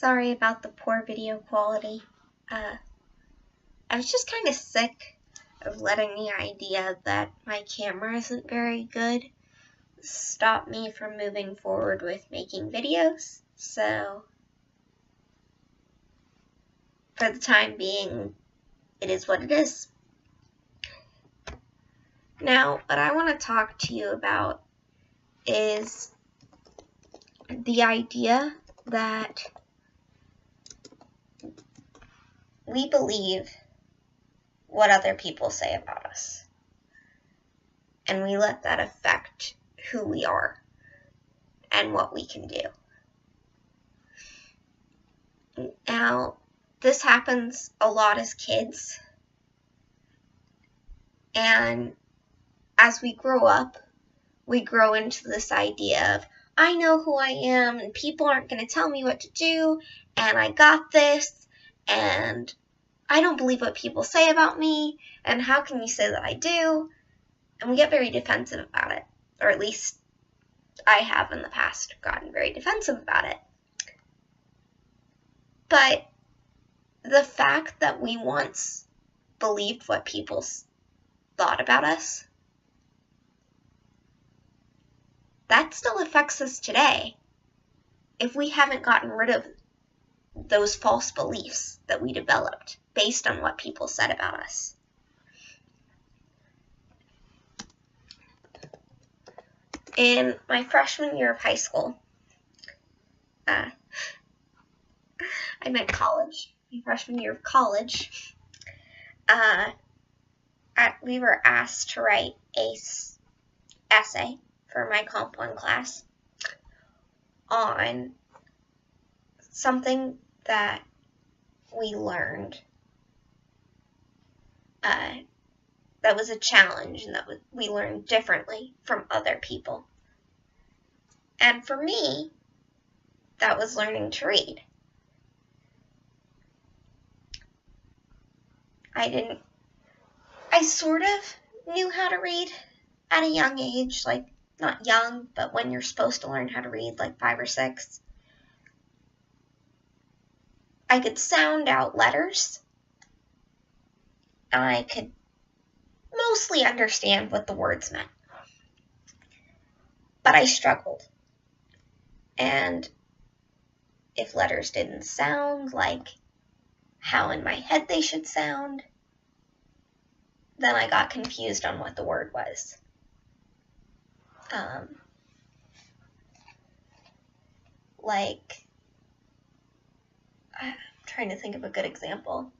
Sorry about the poor video quality. I was just kind of sick of letting the idea that my camera isn't very good stop me from moving forward with making videos. So, for the time being, it is what it is. Now, what I want to talk to you about is the idea that we believe what other people say about us, and we let that affect who we are and what we can do. Now, this happens a lot as kids, and as we grow up, we grow into this idea of, I know who I am, and people aren't going to tell me what to do, and I got this, and I don't believe what people say about me, and how can you say that I do? And we get very defensive about it, or at least I have in the past gotten very defensive about it. But the fact that we once believed what people thought about us, that still affects us today if we haven't gotten rid of those false beliefs that we developed based on what people said about us. In my freshman year of high school, I meant college, my freshman year of college, we were asked to write an essay for my Comp 1 class on something that we learned that was a challenge and that we learned differently from other people. And for me, that was learning to read. I sort of knew how to read at a young age, like not young, but when you're supposed to learn how to read, like 5 or 6. I could sound out letters, and I could mostly understand what the words meant. But I struggled. And if letters didn't sound like how in my head they should sound, then I got confused on what the word was. I'm trying to think of a good example.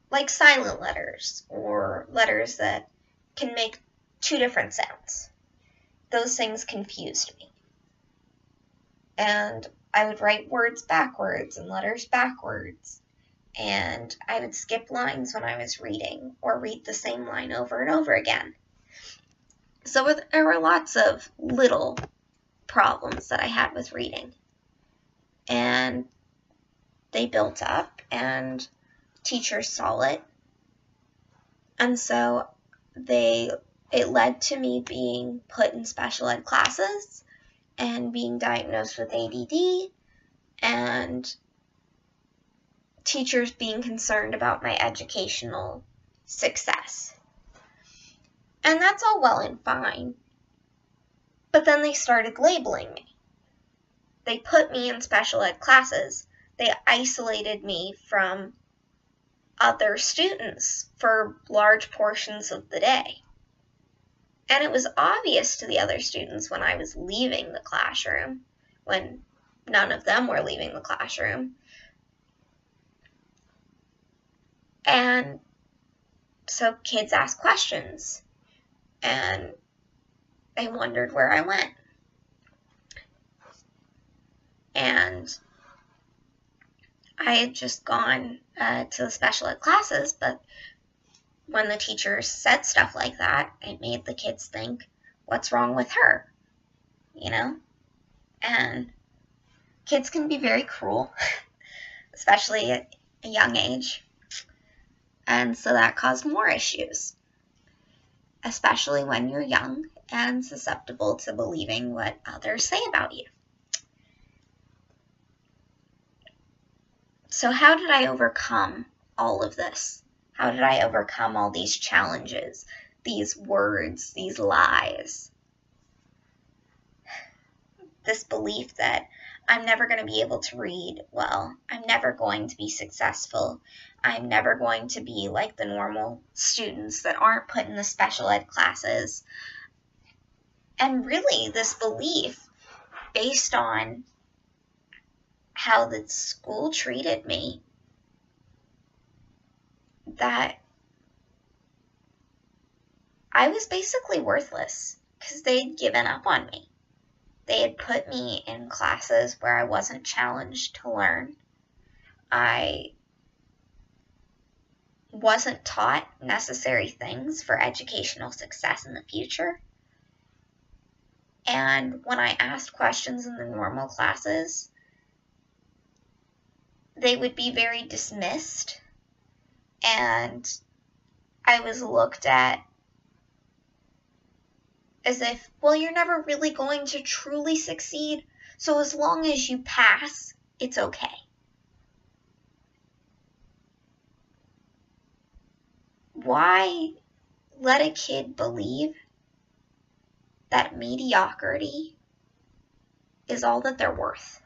Like silent letters, or letters that can make 2 different sounds. Those things confused me. And I would write words backwards and letters backwards. And I would skip lines when I was reading, or read the same line over and over again. So there were lots of little problems that I had with reading. And they built up, and teachers saw it. And so it led to me being put in special ed classes and being diagnosed with ADD, and teachers being concerned about my educational success. And that's all well and fine. But then they started labeling me. They put me in special ed classes. They isolated me from other students for large portions of the day. And it was obvious to the other students when I was leaving the classroom, when none of them were leaving the classroom. And so kids asked questions, and they wondered where I went. And I had just gone to the special ed classes, but when the teachers said stuff like that, it made the kids think, what's wrong with her? You know? And kids can be very cruel, especially at a young age. And so that caused more issues, especially when you're young and susceptible to believing what others say about you. So how did I overcome all of this? How did I overcome all these challenges, these words, these lies? This belief that I'm never going to be able to read well, I'm never going to be successful, I'm never going to be like the normal students that aren't put in the special ed classes. And really, this belief, based on how the school treated me, that I was basically worthless because they'd given up on me. They had put me in classes where I wasn't challenged to learn. I wasn't taught necessary things for educational success in the future. And when I asked questions in the normal classes, they would be very dismissed, and I was looked at as if, well, you're never really going to truly succeed, so as long as you pass, it's okay. Why let a kid believe that mediocrity is all that they're worth?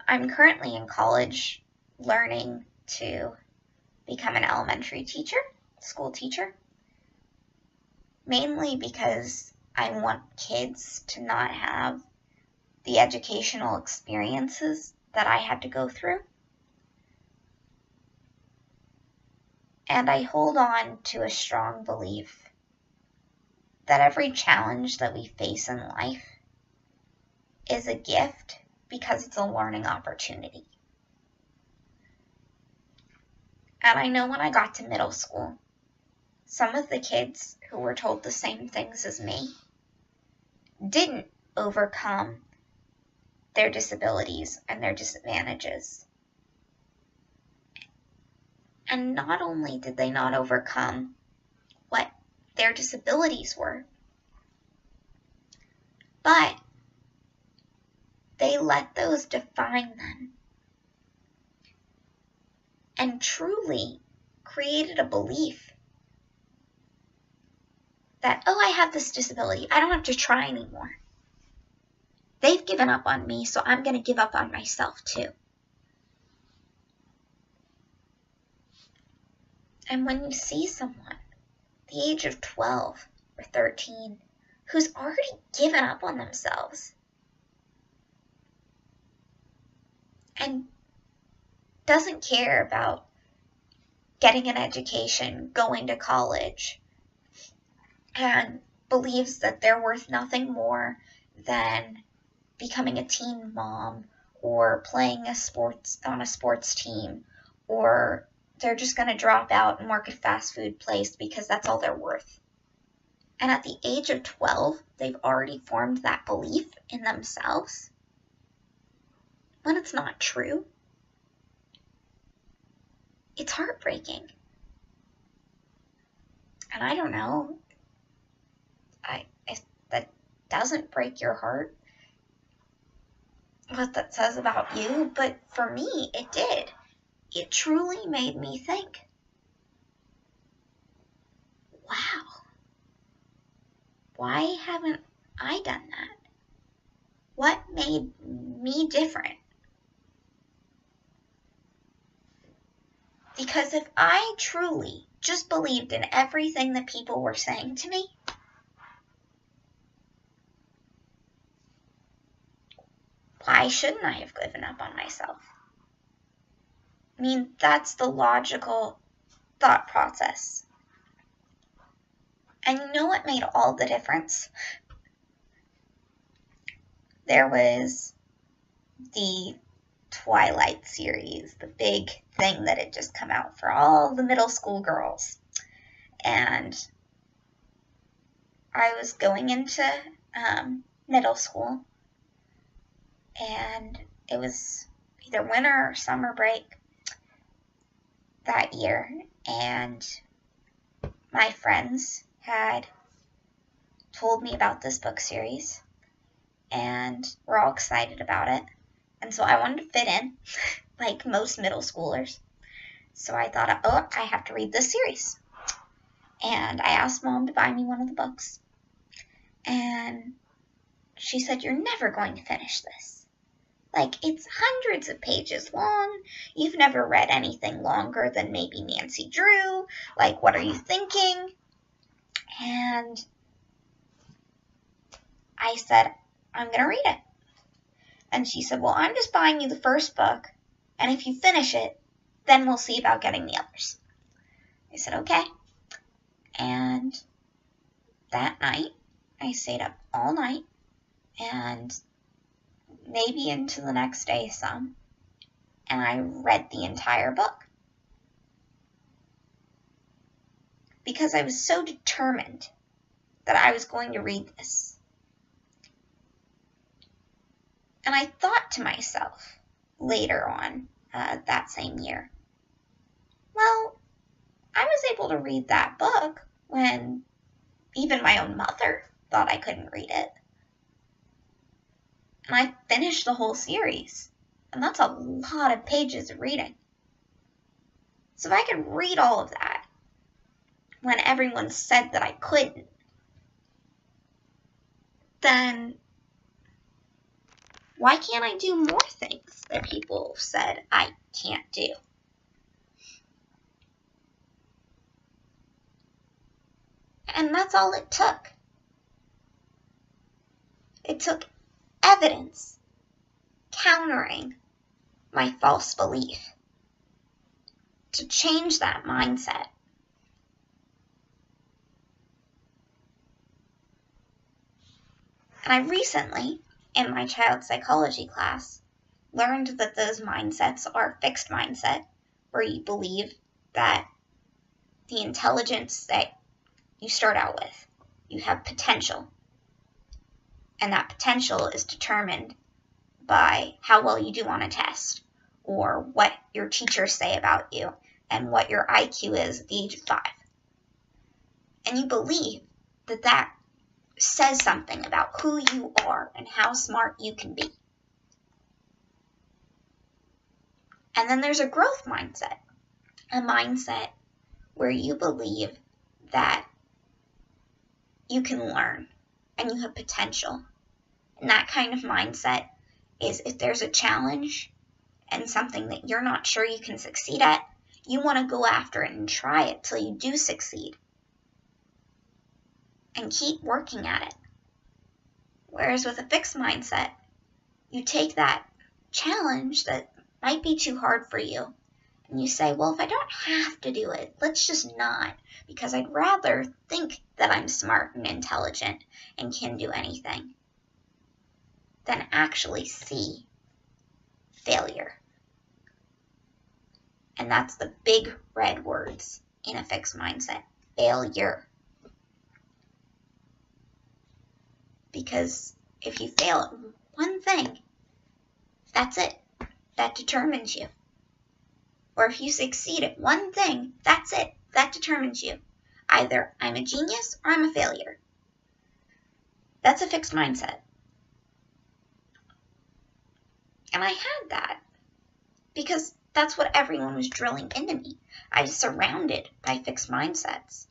I'm currently in college learning to become an elementary teacher, school teacher, mainly because I want kids to not have the educational experiences that I had to go through. And I hold on to a strong belief that every challenge that we face in life is a gift because it's a learning opportunity. And I know when I got to middle school, some of the kids who were told the same things as me didn't overcome their disabilities and their disadvantages. And not only did they not overcome what their disabilities were, but they let those define them and truly created a belief that, oh, I have this disability, I don't have to try anymore. They've given up on me, so I'm going to give up on myself too. And when you see someone the age of 12 or 13 who's already given up on themselves and doesn't care about getting an education, going to college, and believes that they're worth nothing more than becoming a teen mom or playing on a sports team, or they're just going to drop out and work at a fast food place because that's all they're worth. And at the age of 12, they've already formed that belief in themselves when it's not true. It's heartbreaking. And I don't know if that doesn't break your heart, what that says about you, but for me, it did. It truly made me think, wow, why haven't I done that? What made me different? Because if I truly just believed in everything that people were saying to me, why shouldn't I have given up on myself? I mean, that's the logical thought process. And you know what made all the difference? There was the Twilight series, the big thing that had just come out for all the middle school girls. And I was going into middle school, and it was either winter or summer break that year, and my friends had told me about this book series, and we're all excited about it. And so I wanted to fit in, like most middle schoolers. So I thought, oh, I have to read this series. And I asked Mom to buy me one of the books. And she said, you're never going to finish this. Like, it's hundreds of pages long. You've never read anything longer than maybe Nancy Drew. Like, what are you thinking? And I said, I'm going to read it. And she said, well, I'm just buying you the first book. And if you finish it, then we'll see about getting the others. I said, okay. And that night, I stayed up all night and maybe into the next day some, and I read the entire book. Because I was so determined that I was going to read this. And I thought to myself later on that same year, well, I was able to read that book when even my own mother thought I couldn't read it. And I finished the whole series. And that's a lot of pages of reading. So if I could read all of that when everyone said that I couldn't, then why can't I do more things that people said I can't do? And that's all it took. It took evidence countering my false belief to change that mindset. And I recently, in my child psychology class, learned that those mindsets are fixed mindset, where you believe that the intelligence that you start out with, you have potential. And that potential is determined by how well you do on a test, or what your teachers say about you, and what your IQ is at the age of 5. And you believe that that says something about who you are and how smart you can be. And then there's a growth mindset, a mindset where you believe that you can learn and you have potential. And that kind of mindset is if there's a challenge and something that you're not sure you can succeed at, you want to go after it and try it till you do succeed. And keep working at it. Whereas with a fixed mindset, you take that challenge that might be too hard for you, and you say, well, if I don't have to do it, let's just not, because I'd rather think that I'm smart and intelligent and can do anything than actually see failure. And that's the big red words in a fixed mindset: failure. Because if you fail at one thing, that's it. That determines you. Or if you succeed at one thing, that's it. That determines you. Either I'm a genius or I'm a failure. That's a fixed mindset. And I had that because that's what everyone was drilling into me. I was surrounded by fixed mindsets.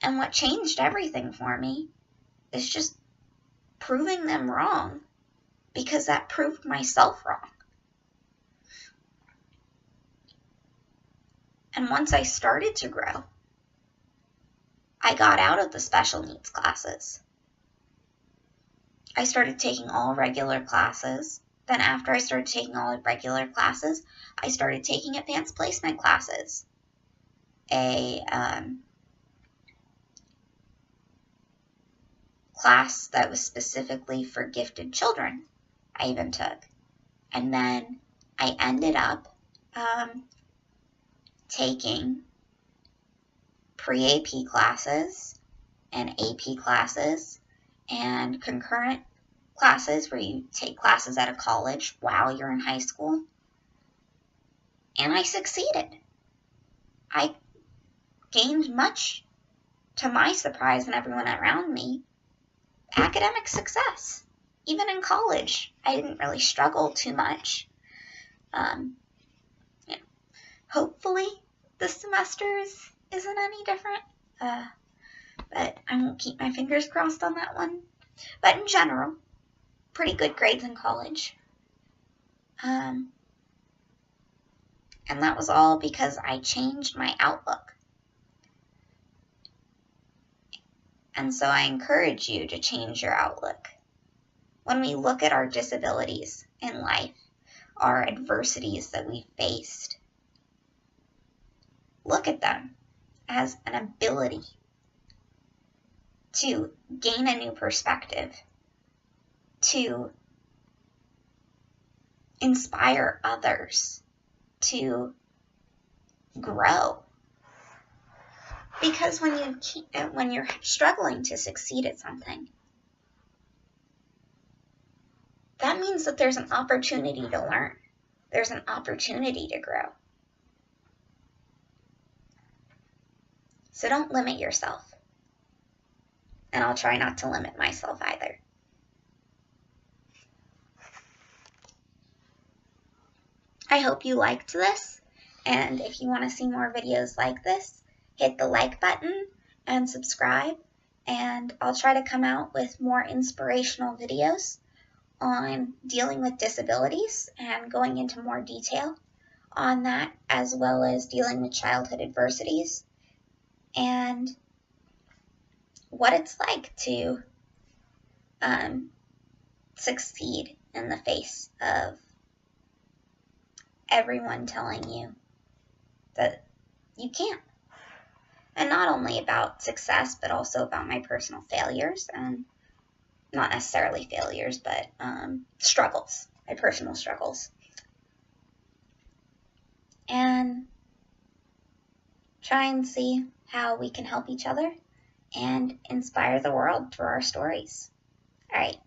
And what changed everything for me is just proving them wrong, because that proved myself wrong. And once I started to grow, I got out of the special needs classes. I started taking all regular classes. Then after I started taking all regular classes, I started taking advanced placement classes. A class that was specifically for gifted children I even took. And then I ended up taking pre-AP classes and AP classes and concurrent classes where you take classes at a college while you're in high school. And I succeeded. I gained, much to my surprise and everyone around me, academic success. even in college, I didn't really struggle too much. Yeah. Hopefully this semester isn't any different, but I won't keep my fingers crossed on that one. But in general, pretty good grades in college. And that was all because I changed my outlook. And so I encourage you to change your outlook. When we look at our disabilities in life, our adversities that we faced, look at them as an ability to gain a new perspective, to inspire others, to grow. Because when you're struggling to succeed at something, that means that there's an opportunity to learn. There's an opportunity to grow. So don't limit yourself. And I'll try not to limit myself either. I hope you liked this. And if you want to see more videos like this, hit the like button and subscribe. And I'll try to come out with more inspirational videos on dealing with disabilities and going into more detail on that, as well as dealing with childhood adversities and what it's like to succeed in the face of everyone telling you that you can't. And not only about success, but also about my personal failures, and not necessarily failures, but struggles, my personal struggles. And try and see how we can help each other and inspire the world through our stories. All right.